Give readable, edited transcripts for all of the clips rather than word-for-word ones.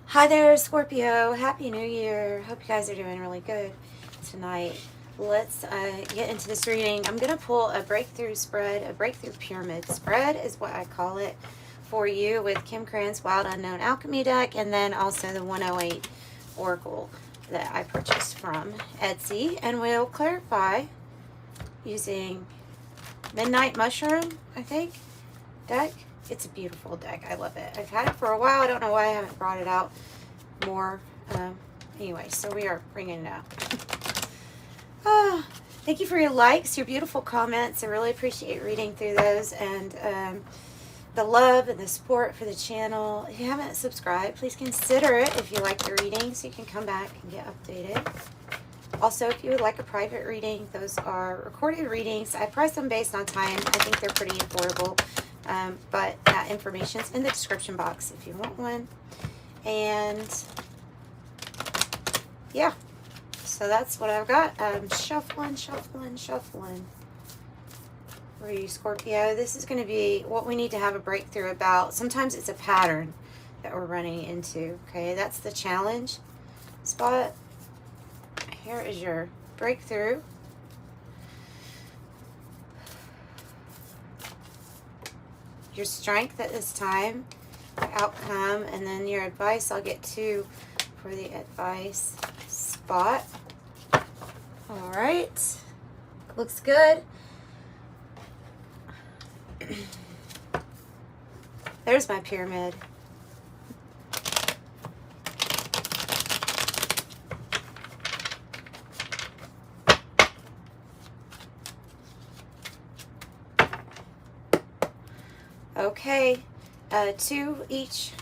Hi there, Scorpio. Happy New Year. Hope you guys are doing really good tonight. Let's get into this reading. I'm going to pull a breakthrough spread, a breakthrough pyramid spread is what I call it, for you with Kim Cran's Wild Unknown Alchemy deck, and then also the 108 Oracle that I purchased from Etsy. And we'll clarify using Midnight Mushroom, I think, deck. It's a beautiful deck. I love it. I've had it for a while. I don't know why I haven't brought it out more. Anyway, so we are bringing it out. Thank you for your likes, your beautiful comments. I really appreciate reading through those, and the love and the support for the channel. If you haven't subscribed, please consider it if you like the reading, so you can come back and get updated. Also, if you would like a private reading, those are recorded readings. I price them based on time. I think they're pretty affordable. But that information's in the description box if you want one. And yeah, so that's what I've got. Shuffling for you, Scorpio. This is going to be what we need to have a breakthrough about. Sometimes it's a pattern that we're running into. Okay, that's the challenge spot. Here is your breakthrough. Your strength at this time, outcome, and then your advice. I'll get two for the advice spot. All right, looks good. There's my pyramid. Okay, two each.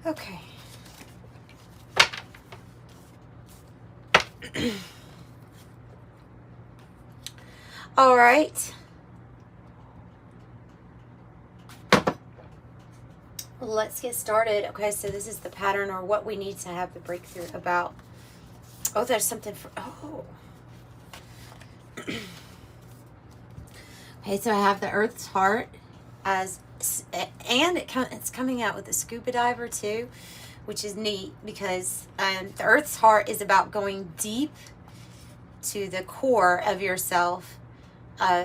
Okay. All right. Let's get started. Okay, so this is the pattern, or what we need to have the breakthrough about. Oh, there's something for, oh. Okay, so I have the Earth's Heart as, and it's coming out with a scuba diver too, which is neat because the Earth's Heart is about going deep to the core of yourself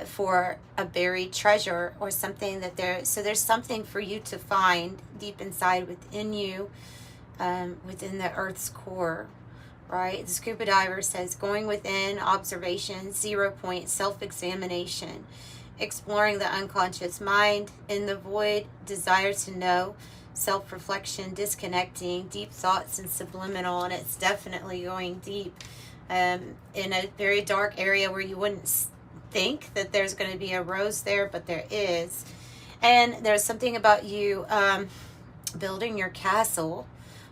for a buried treasure or something that there's something for you to find deep inside within you, within the Earth's core, right? The scuba diver says going within, observation, 0 point, self-examination, exploring the unconscious mind, in the void, desire to know, self-reflection, disconnecting, deep thoughts and subliminal. And it's definitely going deep in a very dark area where you wouldn't think that there's going to be a rose there, but there is. And there's something about you building your castle,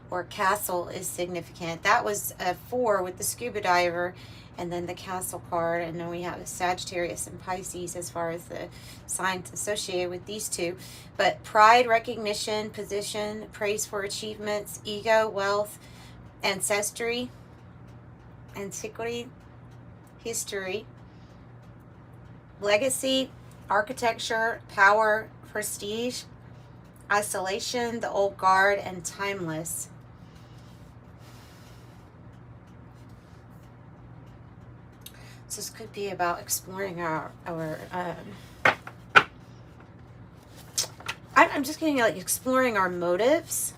or castle is significant. That was a 4 with the scuba diver, and then the castle card, and then we have Sagittarius and Pisces as far as the signs associated with these two. But pride, recognition, position, praise for achievements, ego, wealth, ancestry, antiquity, history, legacy, architecture, power, prestige, isolation, the old guard, and timeless. So this could be about exploring I'm just getting like exploring our motives.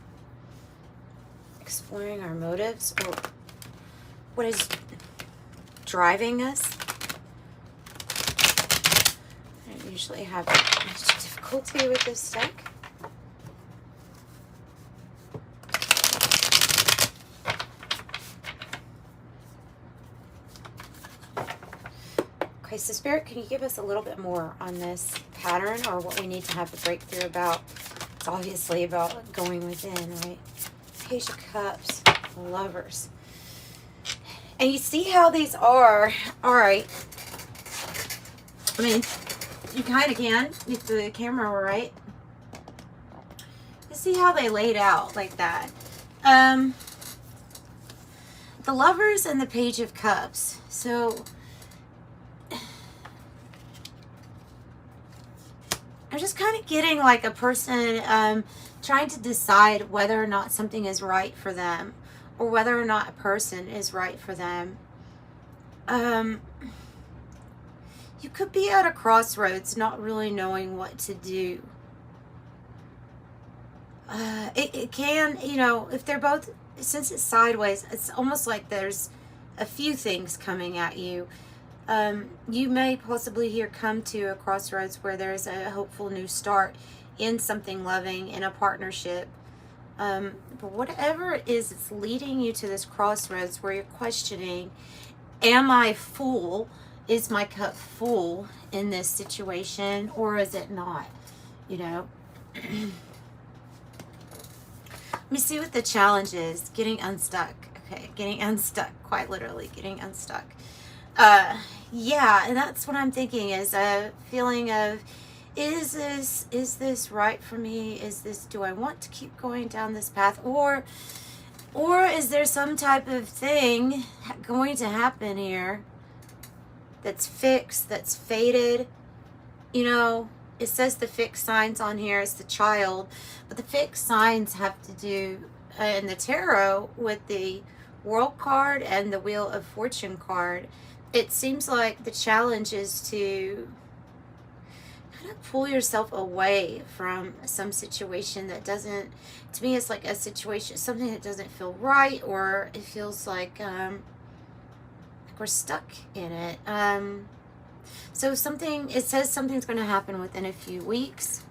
Exploring our motives, or what is driving us. I usually have much difficulty with this deck. Okay, so Spirit, can you give us a little bit more on this pattern, or what we need to have the breakthrough about? It's obviously about going within, right? Page of Cups, Lovers. And you see how these are. All right. I mean, you kind of can if the camera were right. You see how they laid out like that. The Lovers and the Page of Cups. So I'm just kind of getting like a person trying to decide whether or not something is right for them, or whether or not a person is right for them. You could be at a crossroads, not really knowing what to do. It can, you know, if they're both, since it's sideways, it's almost like there's a few things coming at you. You may possibly here come to a crossroads where there's a hopeful new start in something loving, in a partnership. But whatever it is, it's leading you to this crossroads where you're questioning, am I full? Is my cup full in this situation, or is it not? You know? Let me see what the challenge is. Getting unstuck. Okay, getting unstuck. Quite literally, getting unstuck. Yeah, and that's what I'm thinking, is a feeling of, is this right for me? Do I want to keep going down this path? Or is there some type of thing going to happen here that's fixed, that's fated? You know, it says the fixed signs on here is the Child, but the fixed signs have to do in the tarot with the World card and the Wheel of Fortune card. It seems like the challenge is to kind of pull yourself away from some situation that doesn't, to me it's like a situation, something that doesn't feel right, or it feels like we're stuck in it. So something, it says something's going to happen within a few weeks.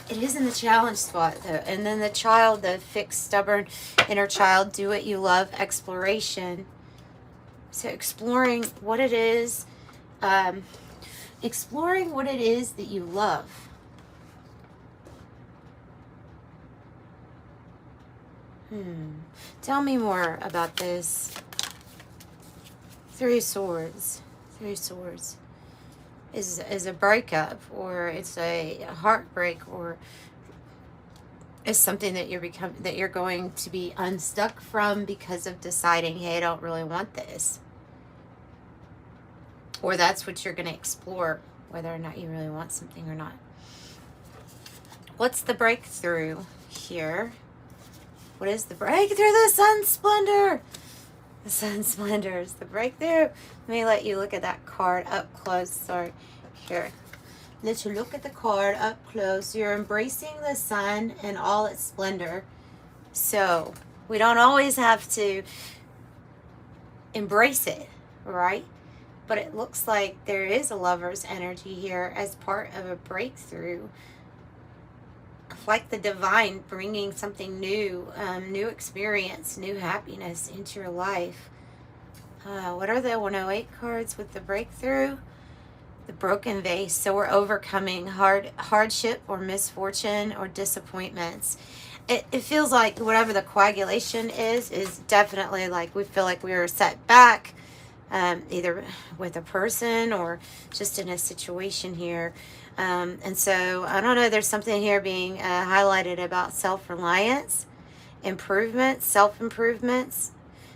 It is in the challenge spot though. And then the Child, the fixed, stubborn inner child, do what you love, exploration. So exploring what it is, exploring what it is that you love. Tell me more about this. Three Swords. Three Swords is a breakup, or it's a heartbreak, or it's something that you're going to be unstuck from because of deciding, hey, I don't really want this. Or that's what you're going to explore, whether or not you really want something or not. What's the breakthrough here? What is the breakthrough? The Sun Splendor. The Sun Splendor is the breakthrough. Let me let you look at that card up close. Sorry. Here. Let you look at the card up close. You're embracing the sun and all its splendor. So, we don't always have to embrace it, right? But it looks like there is a lover's energy here as part of a breakthrough. Like the divine bringing something new, new experience, new happiness into your life. What are the 108 cards with the breakthrough? The broken vase. So we're overcoming hardship or misfortune or disappointments. It feels like whatever the coagulation is definitely like we feel like we were set back, either with a person or just in a situation here. And so, I don't know, there's something here being highlighted about self-reliance, improvements, self-improvements.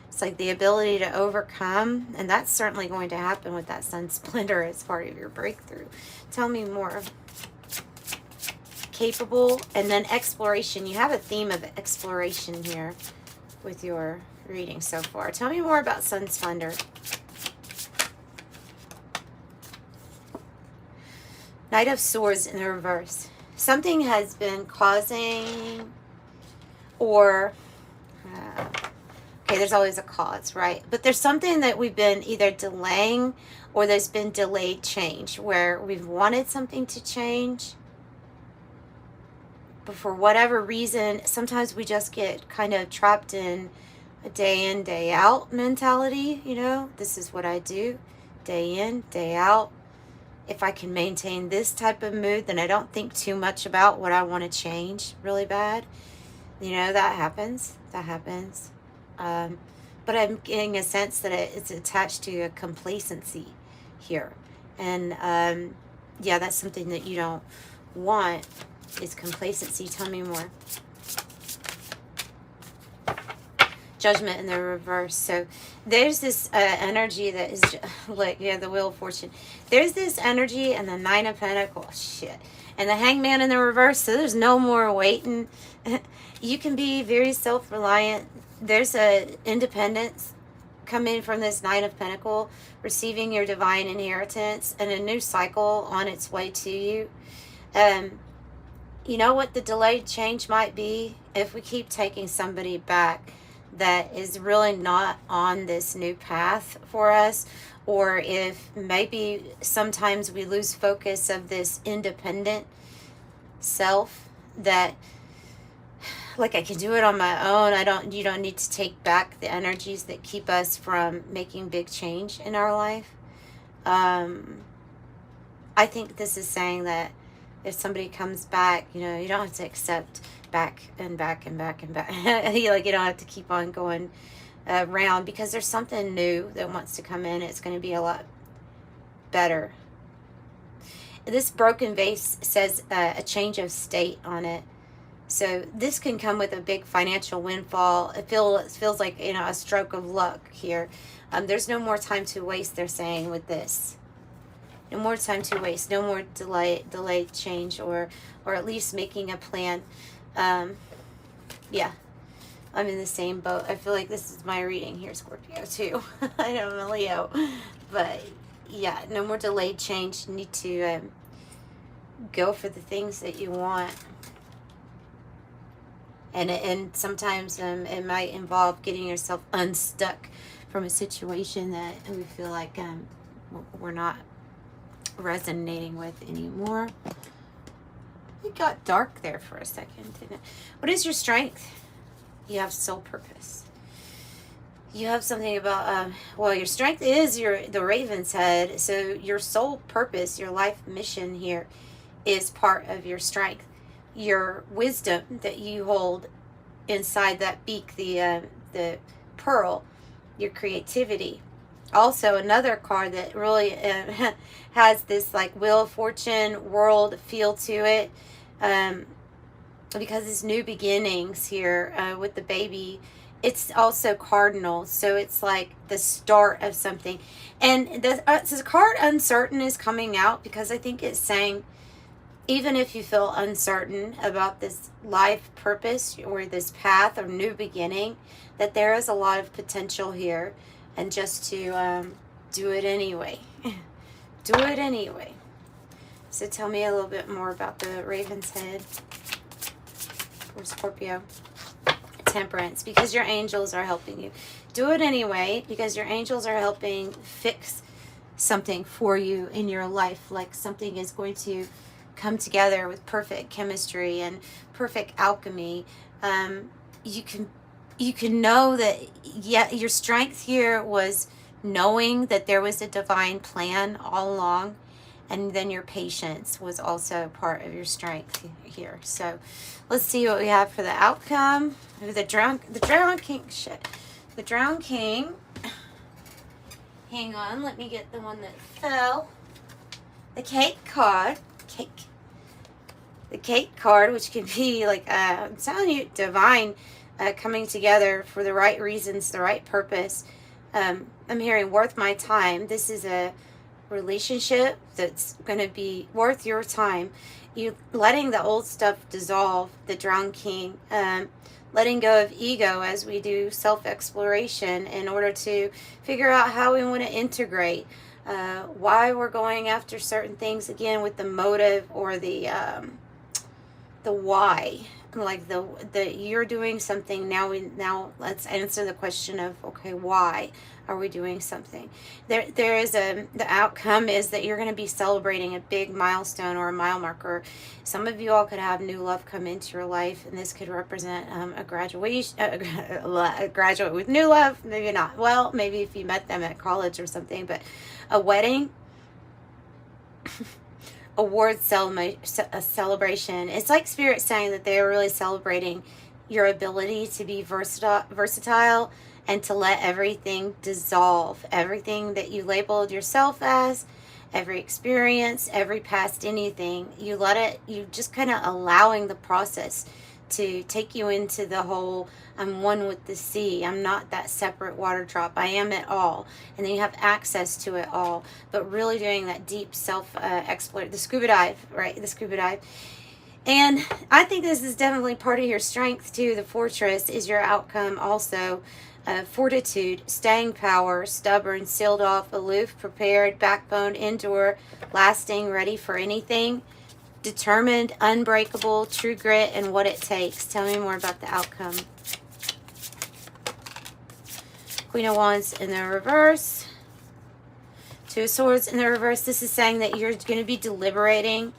It's like the ability to overcome, and that's certainly going to happen with that Sun Splendor as part of your breakthrough. Tell me more. Capable, and then exploration. You have a theme of exploration here with your reading so far. Tell me more about Sun Splendor. Knight of Swords in the reverse. Something has been causing, or, okay, there's always a cause, right? But there's something that we've been either delaying, or there's been delayed change, where we've wanted something to change, but for whatever reason, sometimes we just get kind of trapped in a day in, day out mentality, you know? This is what I do, day in, day out. If I can maintain this type of mood, then I don't think too much about what I want to change really bad. You know, that happens. That happens. but I'm getting a sense that it's attached to a complacency here. And yeah, that's something that you don't want, is complacency. Tell me more. Judgment in the reverse. So there's this energy that is like, yeah, the Wheel of Fortune. There's this energy and the Nine of Pentacles. Shit. And the Hangman in the reverse. So there's no more waiting. You can be very self-reliant. There's a independence coming from this Nine of Pentacles, receiving your divine inheritance and a new cycle on its way to you. You know what the delayed change might be? If we keep taking somebody back that is really not on this new path for us, or if maybe sometimes we lose focus of this independent self, that like, I can do it on my own. You don't need to take back the energies that keep us from making big change in our life. I think this is saying that if somebody comes back, you know, you don't have to accept back and back and back and back. Like, you don't have to keep on going around, because there's something new that wants to come in. It's going to be a lot better. This broken vase says a change of state on it. So this can come with a big financial windfall. It feels like, you know, a stroke of luck here. There's no more time to waste, they're saying, with this. No more time to waste. No more delayed change, or at least making a plan. Yeah, I'm in the same boat. I feel like this is my reading here, Scorpio, too. I know I'm a Leo. But, yeah, no more delayed change. You need to go for the things that you want. And sometimes it might involve getting yourself unstuck from a situation that we feel like we're not resonating with anymore. It got dark there for a second, didn't it? What is your strength? You have soul purpose. You have something about well, your strength is the raven's head. So your soul purpose, your life mission here, is part of your strength. Your wisdom that you hold inside that beak, the pearl, your creativity. Also, another card that really has this like Wheel of Fortune world feel to it, because it's new beginnings here with the baby. It's also cardinal, so it's like the start of something. And the card uncertain is coming out, because I think it's saying, even if you feel uncertain about this life purpose or this path or new beginning, that there is a lot of potential here, and just to do it anyway. Do it anyway. So tell me a little bit more about the Raven's Head for Scorpio. Temperance, because your angels are helping you. Do it anyway, because your angels are helping fix something for you in your life. Like something is going to come together with perfect chemistry and perfect alchemy. You can know that, yeah, your strength here was knowing that there was a divine plan all along, and then your patience was also part of your strength here. So let's see what we have for the outcome. The drowned king. Shit, the drowned king. Hang on, let me get the one that fell. The cake card. The cake card, which can be like, I'm telling you, divine coming together for the right reasons, the right purpose. I'm hearing worth my time. This is a relationship that's going to be worth your time. You letting the old stuff dissolve, the drowned king, letting go of ego as we do self-exploration in order to figure out how we want to integrate, why we're going after certain things, again with the motive or the why. Like the you're doing something now let's answer the question of, okay, why are we doing something? There is the outcome is that you're going to be celebrating a big milestone or a mile marker. Some of you all could have new love come into your life, and this could represent a graduation, a graduate with new love. Maybe not. Well, maybe if you met them at college or something, but a wedding. Award a celebration. It's like Spirit saying that they are really celebrating your ability to be versatile and to let everything dissolve. Everything that you labeled yourself as, every experience, every past anything, you let it, you just kind of allowing the process to take you into the whole, I'm one with the sea. I'm not that separate water drop. I am it all. And then you have access to it all. But really doing that deep self-exploration, the scuba dive, right? The scuba dive. And I think this is definitely part of your strength too. The fortress is your outcome also. Fortitude, staying power, stubborn, sealed off, aloof, prepared, backbone, endure, lasting, ready for anything, determined, unbreakable, true grit, and what it takes. Tell me more about the outcome. Queen of Wands in the reverse. Two of Swords in the reverse. This is saying that you're going to be deliberating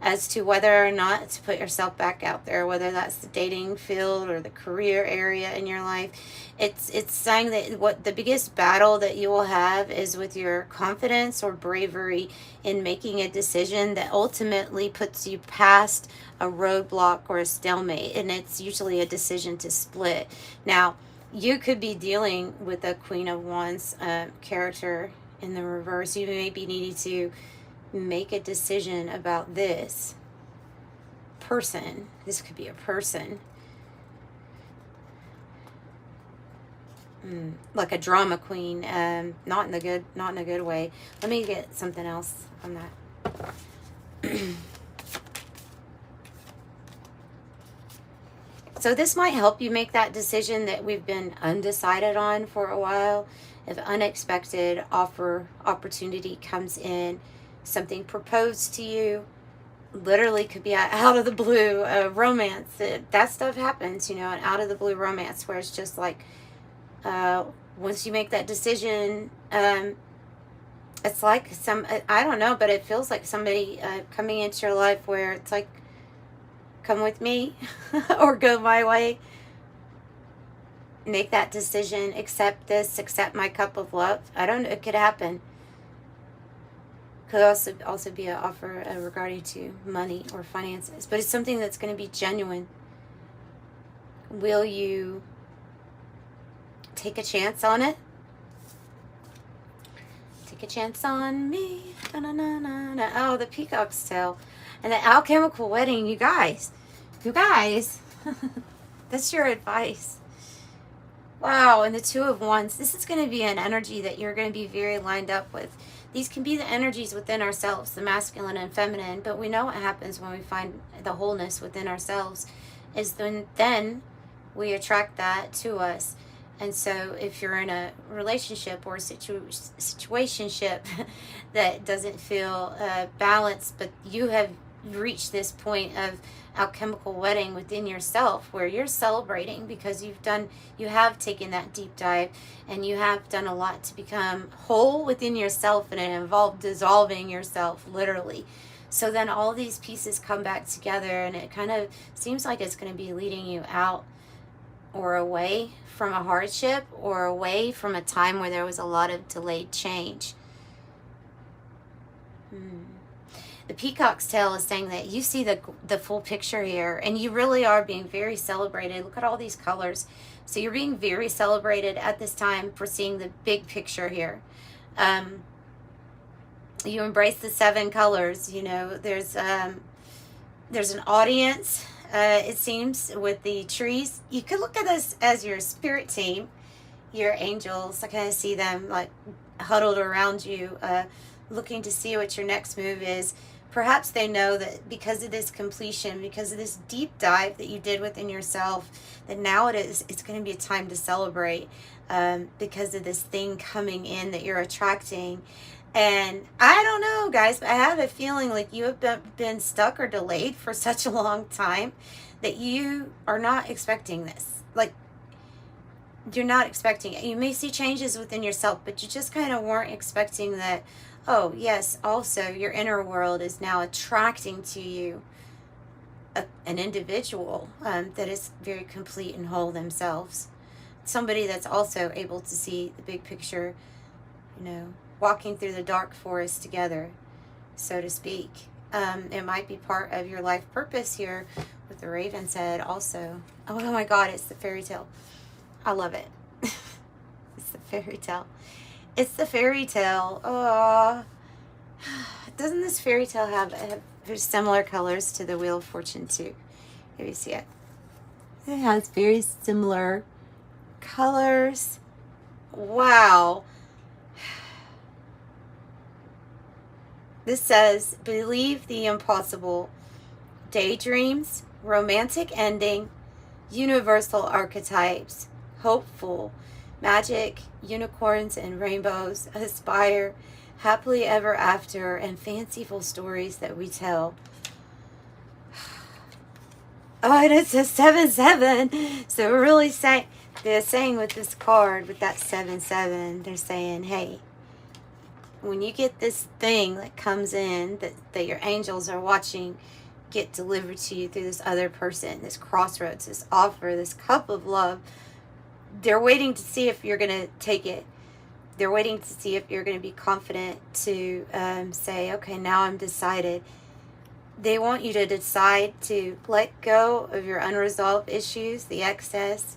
as to whether or not to put yourself back out there, whether that's the dating field or the career area in your life. It's saying that what the biggest battle that you will have is with your confidence or bravery in making a decision that ultimately puts you past a roadblock or a stalemate, and it's usually a decision to split. Now, you could be dealing with a Queen of Wands character in the reverse. You may be needing to make a decision about this person. This could be a person. Like a drama queen, not in a good way. Let me get something else on that. So this might help you make that decision that we've been undecided on for a while. If unexpected opportunity comes in, something proposed to you, literally could be out of the blue, romance. That stuff happens, you know, an out of the blue romance where it's just like, once you make that decision, it's like I don't know, but it feels like somebody coming into your life where it's like, come with me or go my way. Make that decision, accept this, accept my cup of love. I don't know, it could happen. Could also be an offer regarding to money or finances, but it's something that's going to be genuine. Will you take a chance on it? Take a chance on me. Da-na-na-na-na. Oh, the peacock's tail. And the alchemical wedding, you guys. That's your advice. Wow, and the Two of Wands. This is going to be an energy that you're going to be very lined up with. These can be the energies within ourselves, the masculine and feminine, but we know what happens when we find the wholeness within ourselves is then we attract that to us. And so if you're in a relationship or a situationship that doesn't feel balanced, but you have reached this point of alchemical wedding within yourself where you're celebrating because you have taken that deep dive and you have done a lot to become whole within yourself, and it involved dissolving yourself literally. So then all these pieces come back together, and it kind of seems like it's going to be leading you out or away from a hardship or away from a time where there was a lot of delayed change. The peacock's tail is saying that you see the full picture here, and you really are being very celebrated. Look at all these colors. So you're being very celebrated at this time for seeing the big picture here. You embrace the 7 colors. You know, there's an audience, it seems, with the trees. You could look at this as your spirit team, your angels. I kind of see them like huddled around you, looking to see what your next move is. Perhaps they know that because of this completion, because of this deep dive that you did within yourself, that now it's going to be a time to celebrate because of this thing coming in that you're attracting. And I don't know, guys, but I have a feeling like you have been stuck or delayed for such a long time that you are not expecting this. Like, you're not expecting it. You may see changes within yourself, but you just kind of weren't expecting that. Oh, yes, also your inner world is now attracting to you an individual that is very complete and whole themselves. Somebody that's also able to see the big picture, you know, walking through the dark forest together, so to speak. It might be part of your life purpose here with the raven's head also. Oh my God, it's the fairy tale. I love it. fairy tale. It's the fairy tale. Oh, doesn't this fairy tale have similar colors to the Wheel of Fortune too? Here you see it. It has very similar colors. Wow. This says, believe the impossible. Daydreams, romantic ending, universal archetypes, hopeful, magic, unicorns and rainbows, aspire, happily ever after, and fanciful stories that we tell. Oh, and it's a 7-7. So we're really saying, they're saying with this card, with that 7-7, they're saying, hey, when you get this thing that comes in, that your angels are watching get delivered to you through this other person, this crossroads, this offer, this cup of love, they're waiting to see if you're going to take it. They're waiting to see if you're going to be confident to say, okay, now I'm decided. They want you to decide to let go of your unresolved issues, the excess.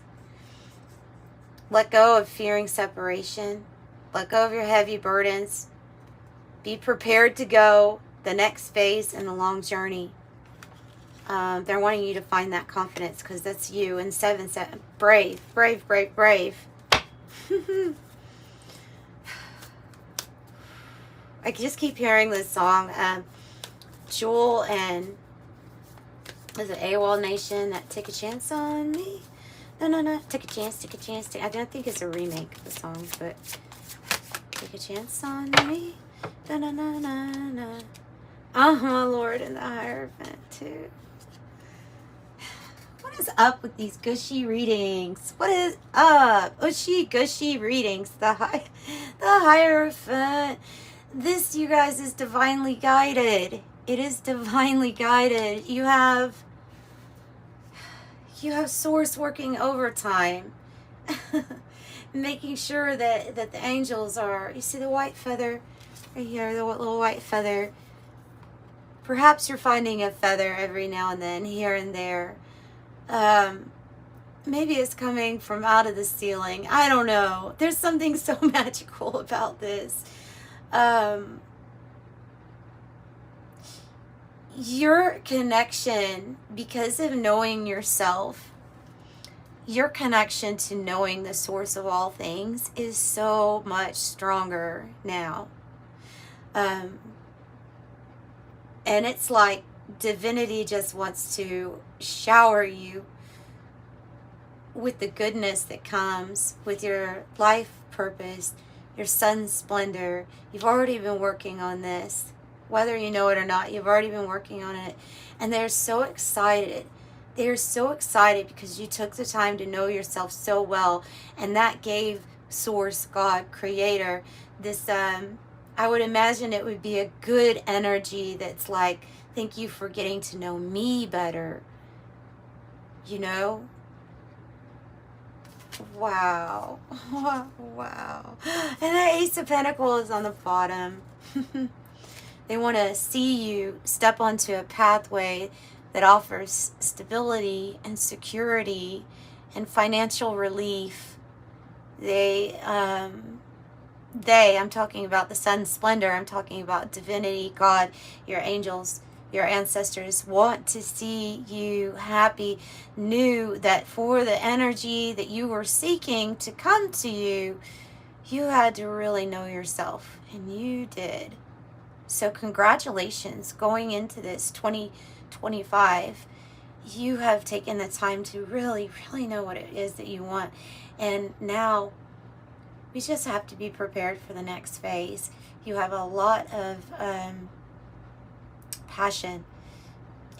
Let go of fearing separation. Let go of your heavy burdens. Be prepared to go the next phase in the long journey. They're wanting you to find that confidence because that's you. And 7-7, brave, brave, brave, brave. I just keep hearing this song. Jewel and is it AWOL Nation, that Take a Chance on Me? No. Take a chance, take a chance. I don't think it's a remake of the song, but take a chance on me. Na. Oh, my Lord, and the Hierophant, too. What is up with these gushy readings? What is up? Gushy readings. The Hierophant. This, you guys, is divinely guided. It is divinely guided. You have Source working overtime. Making sure that the angels are, you see the white feather right here, the little white feather. Perhaps you're finding a feather every now and then, here and there. Maybe it's coming from out of the ceiling. I don't know. There's something so magical about this. Your connection, because of knowing yourself, your connection to knowing the source of all things is so much stronger now. And it's like divinity just wants to shower you with the goodness that comes with your life purpose, your sun's splendor. You've already been working on this. Whether you know it or not, you've already been working on it. And they're so excited. They're so excited because you took the time to know yourself so well. And that gave Source, God, Creator, this, I would imagine it would be a good energy that's like, thank you for getting to know me better. You know? Wow. Wow. And the Ace of Pentacles is on the bottom. They want to see you step onto a pathway that offers stability and security and financial relief. I'm talking about the sun's splendor. I'm talking about divinity, God, your angels, your ancestors want to see you happy, knew that for the energy that you were seeking to come to you, you had to really know yourself, and you did. So congratulations, going into this 2025, you have taken the time to really, really know what it is that you want. And now we just have to be prepared for the next phase. You have a lot of passion,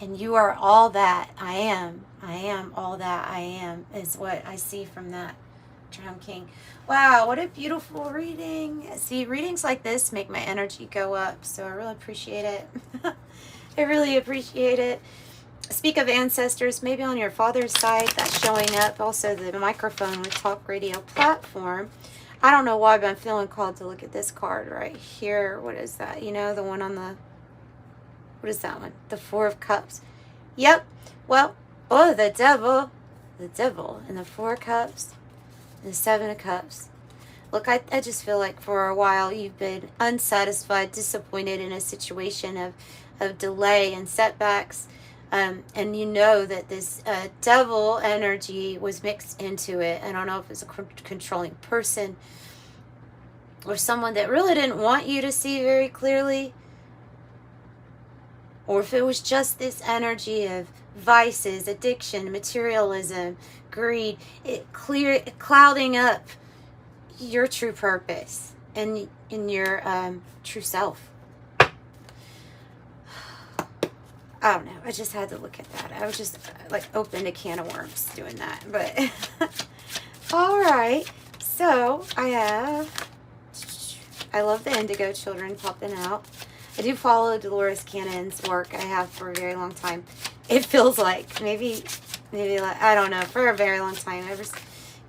and you are all that I am. I am all that I am is what I see from that Drum King. Wow, what a beautiful reading. See, readings like this make my energy go up, so I really appreciate it. I really appreciate it. Speak of ancestors, maybe on your father's side, that's showing up. Also, the microphone with Talk Radio platform. I don't know why, but I'm feeling called to look at this card right here. What is that? You know, the one on the... What is that one? The Four of Cups. Yep. Well, oh, the devil. The devil and the Four of Cups. The Seven of Cups. Look, I just feel like for a while you've been unsatisfied, disappointed in a situation of delay and setbacks. And you know that this devil energy was mixed into it. I don't know if it's a controlling person or someone that really didn't want you to see very clearly, or if it was just this energy of vices, addiction, materialism, greed, clouding up your true purpose and in your true self. I don't know. I just had to look at that. I was just like opened a can of worms doing that. But all right. So I love the Indigo Children popping out. I do follow Dolores Cannon's work. I have for a very long time. It feels like maybe like, I don't know, for a very long time.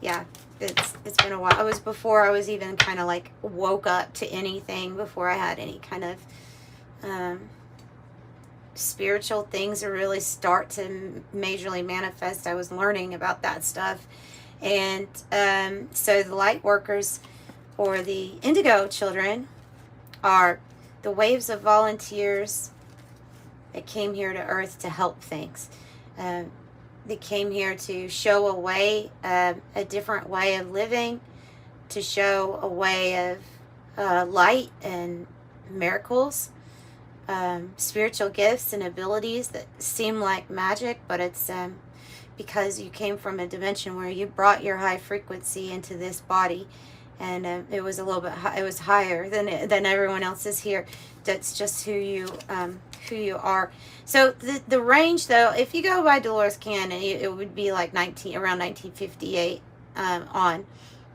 Yeah, it's been a while. It was before I was even kind of like woke up to anything, before I had any kind of spiritual things to really start to majorly manifest. I was learning about that stuff. And so the light workers, or the Indigo Children, are the waves of volunteers that came here to Earth to help things. They came here to show a way, a different way of living, to show a way of light and miracles, spiritual gifts and abilities that seem like magic, but it's because you came from a dimension where you brought your high frequency into this body, and it was a little bit it was higher than everyone else's here. That's just who you are. So the range, though, if you go by Dolores Cannon, it would be like around 1958 on.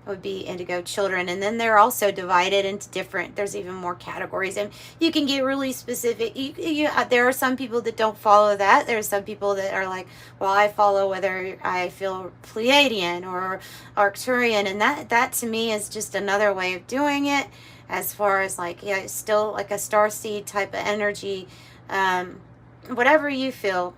Would be Indigo Children. And then they're also divided into different, there's even more categories, and you can get really specific. There are some people that don't follow that. There are some people that are like, well, I follow whether I feel Pleiadian or Arcturian, and that to me is just another way of doing it, as far as like, yeah, it's still like a starseed type of energy, whatever you feel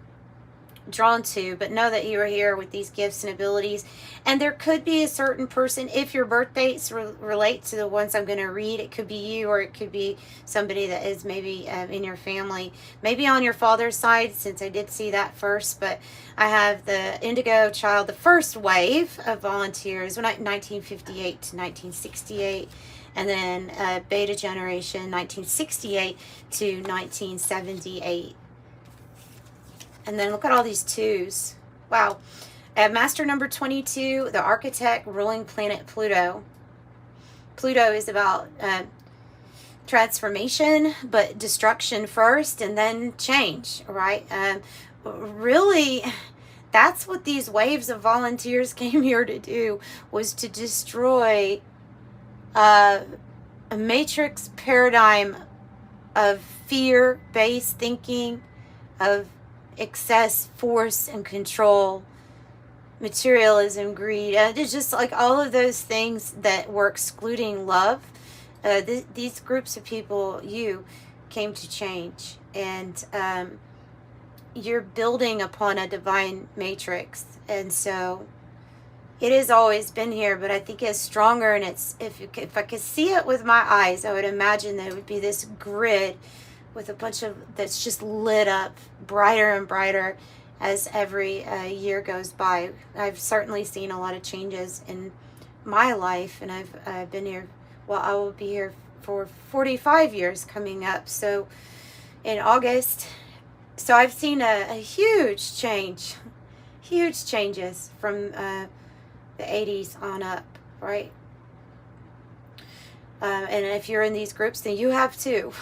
drawn to, but know that you are here with these gifts and abilities. And there could be a certain person, if your birth dates relate to the ones I'm going to read, it could be you, or it could be somebody that is maybe in your family, maybe on your father's side, since I did see that first. But I have the Indigo Child, the first wave of volunteers, 1958 to 1968, and then Beta Generation 1968 to 1978. And then look at all these twos. Wow. Master number 22, the architect ruling planet Pluto. Pluto is about transformation, but destruction first and then change, right? Really, that's what these waves of volunteers came here to do, was to destroy a matrix paradigm of fear-based thinking, of excess, force, and control, materialism, greed. It's just like all of those things that were excluding love. These groups of people, you came to change, and you're building upon a divine matrix. And so it has always been here, but I think it's stronger. And it's, if I could see it with my eyes, I would imagine that it would be this grid with a bunch of, that's just lit up brighter and brighter as every year goes by. I've certainly seen a lot of changes in my life, and I've been here, well, I will be here for 45 years coming up, so in August. So I've seen a huge change, huge changes from the 80s on up, right? And if you're in these groups, then you have too.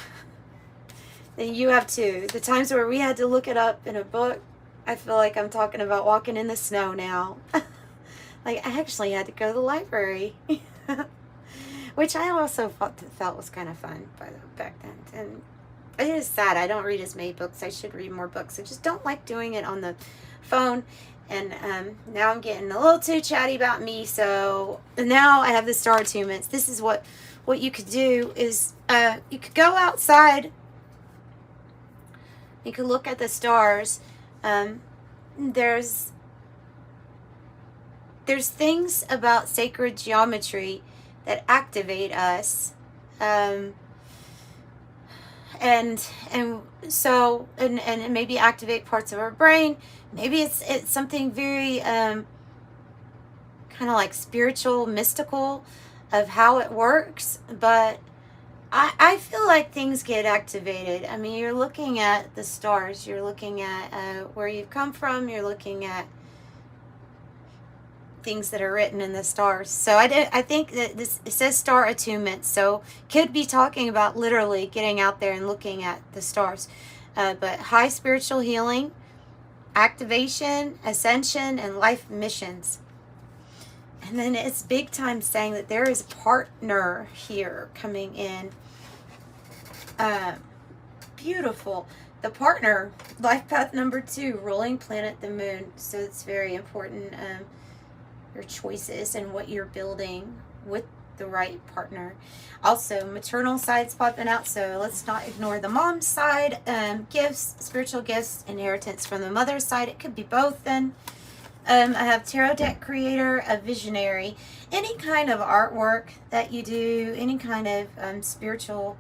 Then you have to. The times where we had to look it up in a book, I feel like I'm talking about walking in the snow now. Like, I actually had to go to the library. Which I also felt was kind of fun back then. And it is sad. I don't read as many books. I should read more books. I just don't like doing it on the phone. And now I'm getting a little too chatty about me. So now I have the star attunements. This is what you could do is you could go outside. You can look at the stars. There's things about sacred geometry that activate us. And so maybe activate parts of our brain. Maybe it's something very kind of like spiritual, mystical of how it works. But I feel like things get activated. I mean, you're looking at the stars, you're looking at where you've come from, you're looking at things that are written in the stars. So I think that it says star attunement, so could be talking about literally getting out there and looking at the stars. But high spiritual healing, activation, ascension, and life missions. And then it's big time saying that there is a partner here coming in. Beautiful. The partner, life path number 2, ruling planet the moon. So it's very important. Your choices and what you're building with the right partner. Also, maternal side's popping out, so let's not ignore the mom's side. Gifts, spiritual gifts, inheritance from the mother's side. It could be both then. I have tarot deck creator, a visionary. Any kind of artwork that you do, any kind of spiritual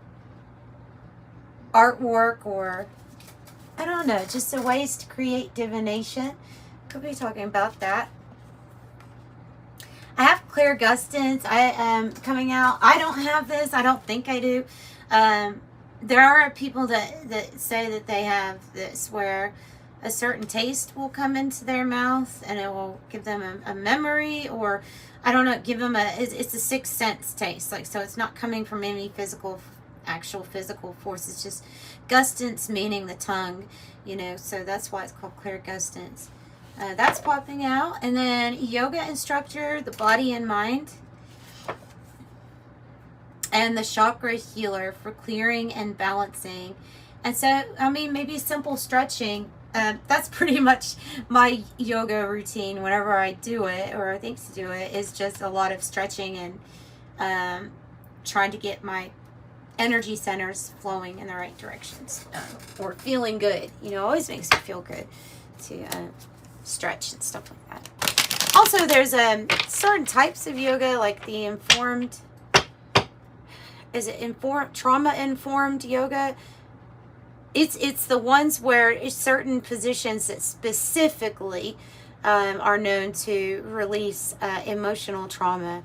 artwork, or I don't know, just the ways to create divination. Could be talking about that. I have clear gustance. I am coming out. I don't have this. I don't think I do. There are people that say that they have this, where a certain taste will come into their mouth and it will give them a memory, or I don't know, give them it's a sixth sense taste. Like, so it's not coming from any actual physical force. It's just gustance, meaning the tongue, you know, so that's why it's called clear gustance. That's popping out. And then yoga instructor, the body and mind, and the chakra healer for clearing and balancing. And so, I mean, maybe simple stretching. That's pretty much my yoga routine whenever I do it, or I think to do it, is just a lot of stretching and trying to get my energy centers flowing in the right directions, or feeling good. You know, always makes me feel good to stretch and stuff like that. Also, there's certain types of yoga, like the trauma informed yoga. It's the ones where it's certain positions that specifically are known to release emotional trauma.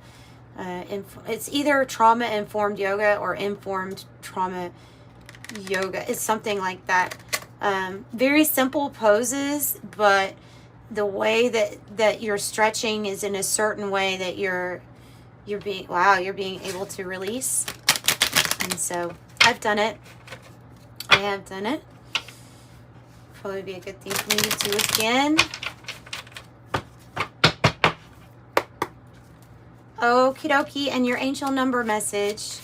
It's either trauma informed yoga or informed trauma yoga. It's something like that. Very simple poses, but the way that you're stretching is in a certain way that you're being able to release. And so I've done it. I have done it. Probably be a good thing for me to do again. Okie dokie. And your angel number message.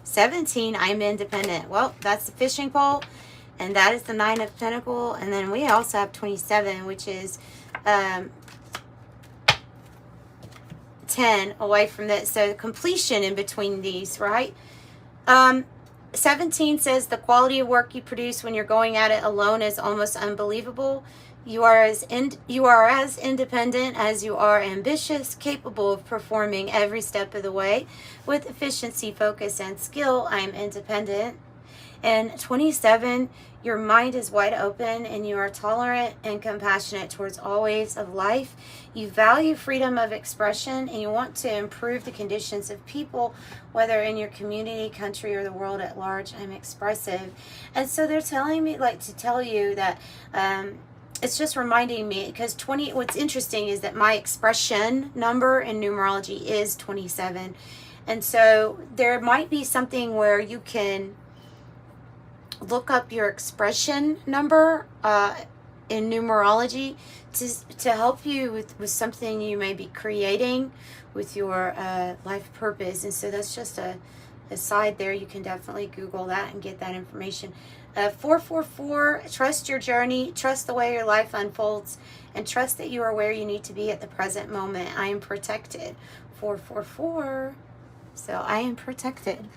17, I'm independent. Well, that's the fishing pole. And that is the 9 of Pentacles. And then we also have 27, which is 10 away from that. So completion in between these, right? 17 says the quality of work you produce when you're going at it alone is almost unbelievable. You are as independent as you are ambitious, capable of performing every step of the way with efficiency, focus, and skill. I am independent. And 27, your mind is wide open and you are tolerant and compassionate towards all ways of life. You value freedom of expression and you want to improve the conditions of people, whether in your community, country, or the world at large. I'm expressive. And so they're telling me, like, to tell you that it's just reminding me, because what's interesting is that my expression number in numerology is 27. And so there might be something where you can look up your expression number in numerology to help you with something you may be creating with your life purpose. And so that's just a side there. You can definitely Google that and get that information. 444, trust your journey, trust the way your life unfolds, and trust that you are where you need to be at the present moment. I am protected. 444. So I am protected.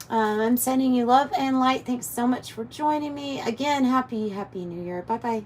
I'm sending you love and light. Thanks so much for joining me. Again, happy New Year. Bye-bye.